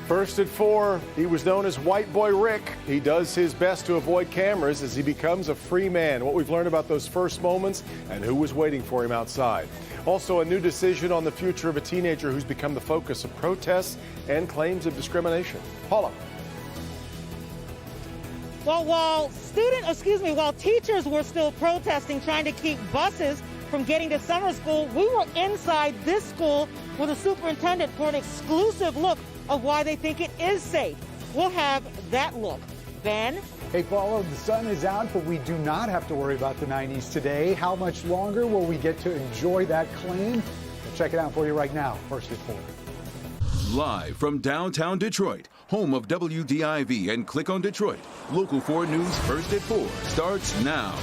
First at 4, he was known as White Boy Rick. He does his best to avoid cameras as he becomes a free man. What we've learned about those first moments and who was waiting for him outside. Also, a new decision on the future of a teenager who's become the focus of protests and claims of discrimination. Paula. Well, while teachers were still protesting, trying to keep buses from getting to summer school, we were inside this school with a superintendent for an exclusive look of why they think it is safe. We'll have that look. Ben? Hey, Paula, the sun is out, but we do not have to worry about the 90s today. How much longer will we get to enjoy that claim? We'll check it out for you right now. First at 4. Live from downtown Detroit, home of WDIV and Click on Detroit, Local 4 News First at 4 starts now.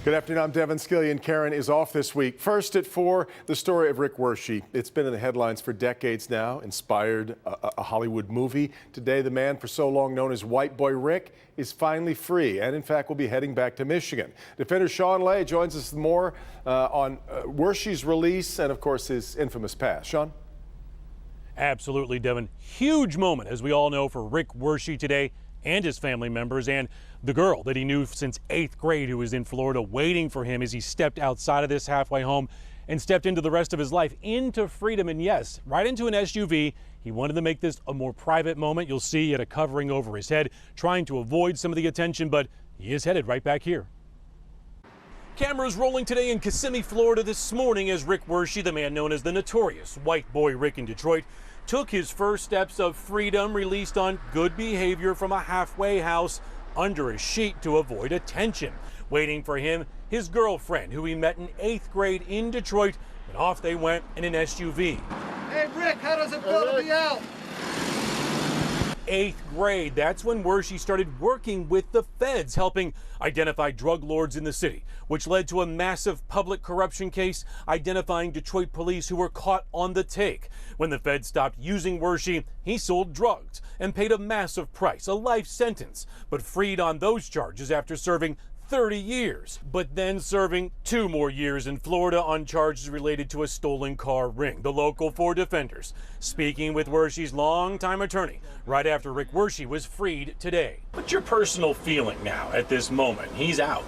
Good afternoon, I'm Devin Skillian. Karen is off this week. First at 4, the story of Rick Wershe. It's been in the headlines for decades now, inspired a Hollywood movie. Today, the man for so long known as White Boy Rick is finally free and, in fact, will be heading back to Michigan. Defender Sean Lay joins us more on Wershe's release and, of course, his infamous past. Sean? Absolutely, Devin. Huge moment, as we all know, for Rick Wershe today and his family members and the girl that he knew since 8th grade who was in Florida waiting for him as he stepped outside of this halfway home and stepped into the rest of his life, into freedom, and yes, right into an SUV. He wanted to make this a more private moment. You'll see he had a covering over his head, trying to avoid some of the attention, but he is headed right back here. Cameras rolling today in Kissimmee, Florida this morning as Rick Wershe, the man known as the notorious White Boy Rick in Detroit, took his first steps of freedom, released on good behavior from a halfway house under a sheet to avoid attention. Waiting for him, his girlfriend, who he met in 8th grade in Detroit, and off they went in an SUV. Hey Rick, how does it feel to be out? 8th grade, that's when Wershe started working with the feds, helping identify drug lords in the city, which led to a massive public corruption case identifying Detroit police who were caught on the take. When the feds stopped using Wershe, he sold drugs and paid a massive price, a life sentence, but freed on those charges after serving 30 years, but then serving 2 more years in Florida on charges related to a stolen car ring. The Local 4 defenders speaking with Wershe's longtime attorney right after Rick Wershe was freed today. What's your personal feeling now at this moment? He's out.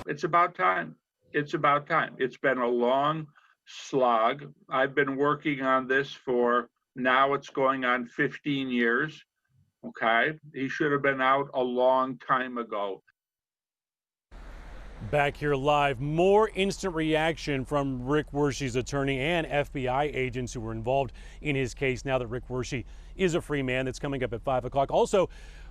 It's about time. It's about time. It's been a long slog. I've been working on this for now it's going on 15 years. Okay. He should have been out a long time ago. Back here live, more instant reaction from Rick Wershe's attorney and FBI agents who were involved in his case now that Rick Wershe is a free man. That's coming up at 5 o'clock. Also,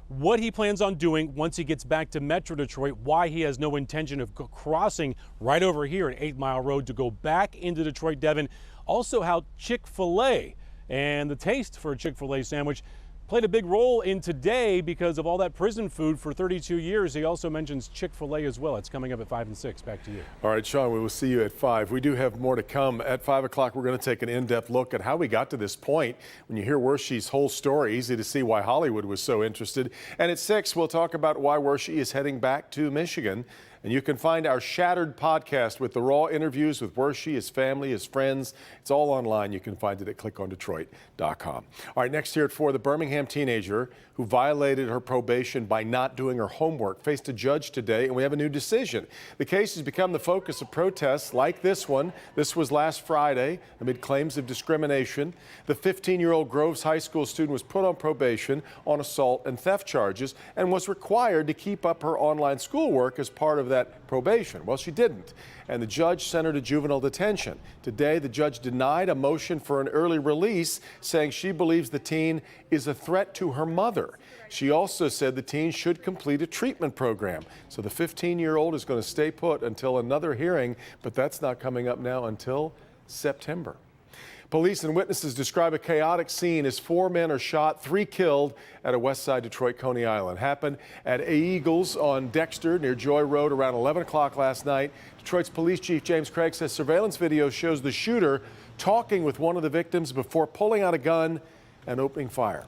what he plans on doing once he gets back to Metro Detroit, why he has no intention of crossing right over here at 8 Mile Road to go back into Detroit, Devon. Also, how Chick-fil-A and the taste for a Chick-fil-A sandwich played a big role in today because of all that prison food for 32 years. He also mentions Chick-fil-A as well. It's coming up at 5 and 6. Back to you. All right, Sean, we will see you at 5. We do have more to come. At 5 o'clock, we're going to take an in-depth look at how we got to this point. When you hear Wershe's whole story, easy to see why Hollywood was so interested. And at 6, we'll talk about why Wershe is heading back to Michigan. And you can find our Shattered podcast with the raw interviews with Wershe, his family, his friends. It's all online. You can find it at clickondetroit.com. All right, next here at 4, the Birmingham teenager who violated her probation by not doing her homework faced a judge today, and we have a new decision. The case has become the focus of protests like this one. This was last Friday amid claims of discrimination. The 15-year-old Groves High School student was put on probation on assault and theft charges and was required to keep up her online schoolwork as part of that probation. Well, she didn't, and the judge sent her to juvenile detention. Today, the judge denied a motion for an early release, saying she believes the teen is a threat to her mother. She also said the teen should complete a treatment program. So the 15-year-old is going to stay put until another hearing, but that's not coming up now until September. Police and witnesses describe a chaotic scene as 4 men are shot, 3 killed at a west side Detroit Coney Island. Happened at A Eagles on Dexter near Joy Road around 11 o'clock last night. Detroit's police chief James Craig says surveillance video shows the shooter talking with one of the victims before pulling out a gun and opening fire.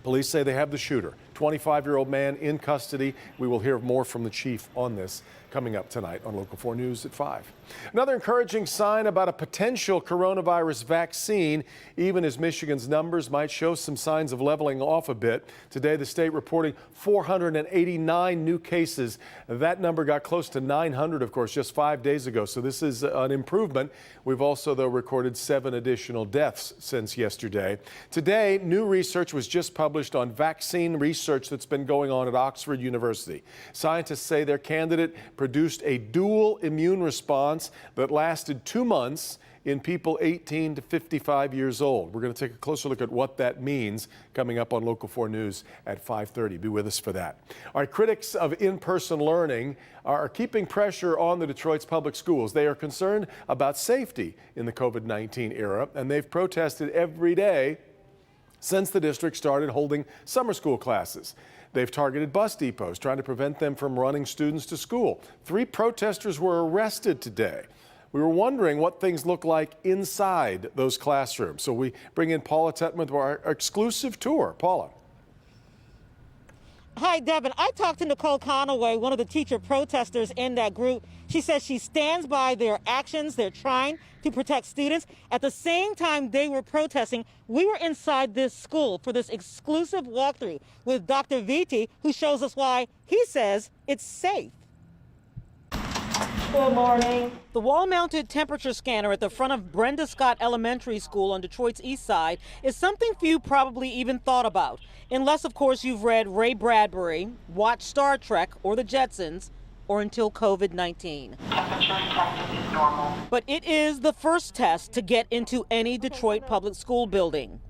Police say they have the shooter, 25-year-old man in custody. We will hear more from the chief on this coming up tonight on Local 4 News at 5. Another encouraging sign about a potential coronavirus vaccine, even as Michigan's numbers might show some signs of leveling off a bit. Today, the state reporting 489 new cases. That number got close to 900, of course, just 5 days ago. So this is an improvement. We've also, though, recorded 7 additional deaths since yesterday. Today, new research was just published on vaccine research that's been going on at Oxford University. Scientists say their candidate produced a dual immune response that lasted 2 months in people 18 to 55 years old. We're going to take a closer look at what that means coming up on Local 4 News at 5:30. Be with us for that. All right, critics of in-person learning are keeping pressure on the Detroit's public schools. They are concerned about safety in the COVID-19 era, and they've protested every day since the district started holding summer school classes. They've targeted bus depots, trying to prevent them from running students to school. 3 protesters were arrested today. We were wondering what things look like inside those classrooms. So we bring in Paula Tetman for our exclusive tour. Paula. Hi, Devin. I talked to Nicole Conaway, one of the teacher protesters in that group. She says she stands by their actions. They're trying to protect students. At the same time they were protesting, we were inside this school for this exclusive walkthrough with Dr. Viti, who shows us why he says it's safe. Good morning. The wall-mounted temperature scanner at the front of Brenda Scott Elementary School on Detroit's east side is something few probably even thought about. Unless, of course, you've read Ray Bradbury, watched Star Trek or The Jetsons, or until COVID-19. Temperature detected is normal. But it is the first test to get into any Detroit public school building.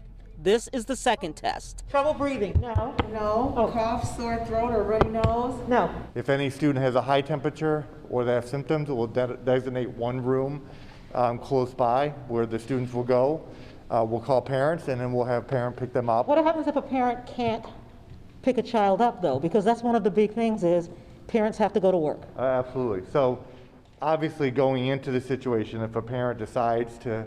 This is the second test. Trouble breathing? No. No. Cough, sore throat, or runny nose? No. If any student has a high temperature or they have symptoms, we'll designate one room close by where the students will go. We'll call parents, and then we'll have parent pick them up. What happens if a parent can't pick a child up, though? Because that's one of the big things is parents have to go to work. Absolutely. So obviously going into the situation, if a parent decides to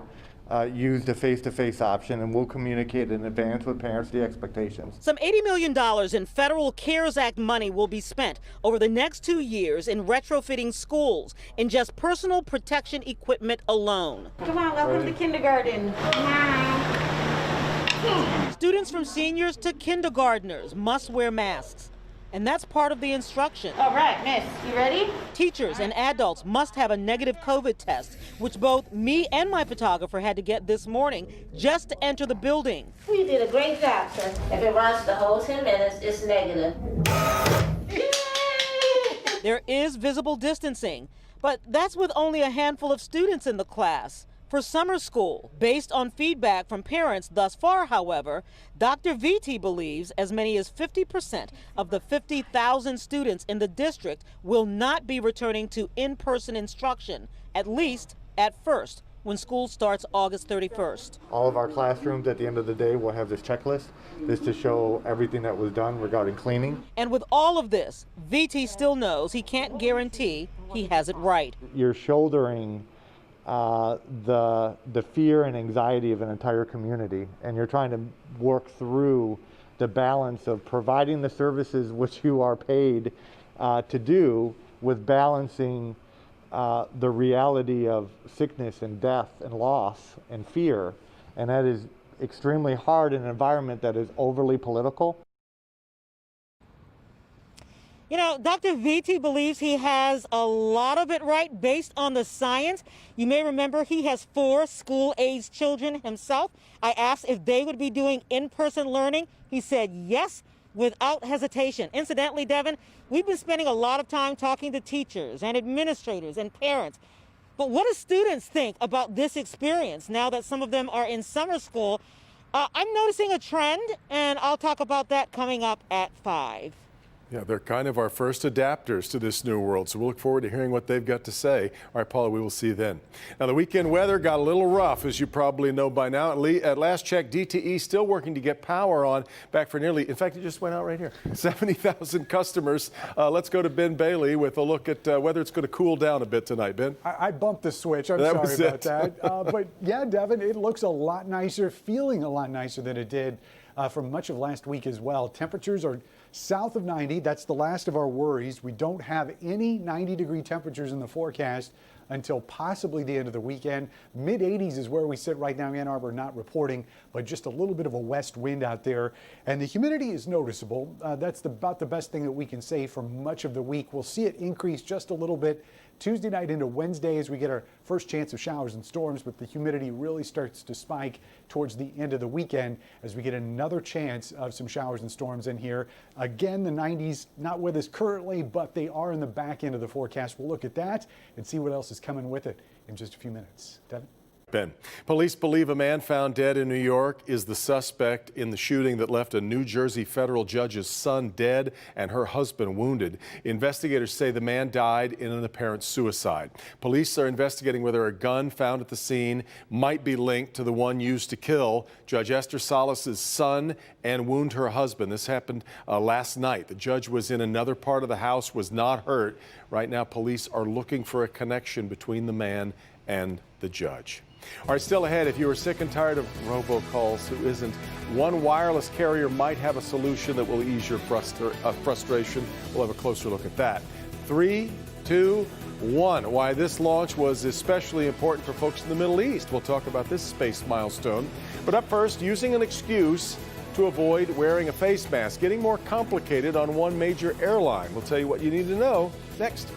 use the face-to-face option, and we'll communicate in advance with parents the expectations. Some $80 million in federal CARES Act money will be spent over the next 2 years in retrofitting schools in just personal protection equipment alone. Come on, welcome to kindergarten. Students from seniors to kindergartners must wear masks. And that's part of the instruction. All right, miss, you ready? Teachers and adults must have a negative COVID test, which both me and my photographer had to get this morning just to enter the building. You did a great job, sir. If it runs the whole 10 minutes, it's negative. There is visible distancing, but that's with only a handful of students in the class. For summer school, based on feedback from parents thus far, however, Dr. Viti believes as many as 50% of the 50,000 students in the district will not be returning to in-person instruction, at least at first, when school starts August 31st. All of our classrooms at the end of the day will have this checklist. This to show everything that was done regarding cleaning. And with all of this, Viti still knows he can't guarantee he has it right. You're shouldering the fear and anxiety of an entire community, and you're trying to work through the balance of providing the services which you are paid to do with balancing the reality of sickness and death and loss and fear, and that is extremely hard in an environment that is overly political. You know, Dr. Viti believes he has a lot of it right based on the science. You may remember he has 4 school-aged children himself. I asked if they would be doing in-person learning. He said yes, without hesitation. Incidentally, Devin, we've been spending a lot of time talking to teachers and administrators and parents. But what do students think about this experience now that some of them are in summer school? I'm noticing a trend, and I'll talk about that coming up at 5. Yeah, they're kind of our first adapters to this new world, so we'll look forward to hearing what they've got to say. All right, Paula, we will see you then. Now, the weekend weather got a little rough, as you probably know by now. At last check, DTE still working to get power on back for nearly, in fact, it just went out right here, 70,000 customers. Let's go to Ben Bailey with a look at whether it's going to cool down a bit tonight. Ben? I bumped the switch. I'm That sorry was about it. that. But yeah, Devin, it looks a lot nicer, feeling a lot nicer than it did from much of last week as well. Temperatures are south of 90. That's the last of our worries. We don't have any 90-degree temperatures in the forecast until possibly the end of the weekend. Mid-80s is where we sit right now. Ann Arbor not reporting, but just a little bit of a west wind out there. And the humidity is noticeable. That's about the best thing that we can say for much of the week. We'll see it increase just a little bit Tuesday night into Wednesday as we get our first chance of showers and storms, but the humidity really starts to spike towards the end of the weekend as we get another chance of some showers and storms in here. Again, the 90s not with us currently, but they are in the back end of the forecast. We'll look at that and see what else is coming with it in just a few minutes. Devin? Ben, police believe a man found dead in New York is the suspect in the shooting that left a New Jersey federal judge's son dead and her husband wounded. Investigators say the man died in an apparent suicide. Police are investigating whether a gun found at the scene might be linked to the one used to kill Judge Esther Salas's son and wound her husband. This happened last night. The judge was in another part of the house, was not hurt. Right now, police are looking for a connection between the man and the judge. All right, still ahead, if you are sick and tired of robocalls, who isn't? One wireless carrier might have a solution that will ease your frustration. We'll have a closer look at that. 3, 2, 1. Why this launch was especially important for folks in the Middle East. We'll talk about this space milestone. But up first, using an excuse to avoid wearing a face mask, getting more complicated on one major airline. We'll tell you what you need to know next.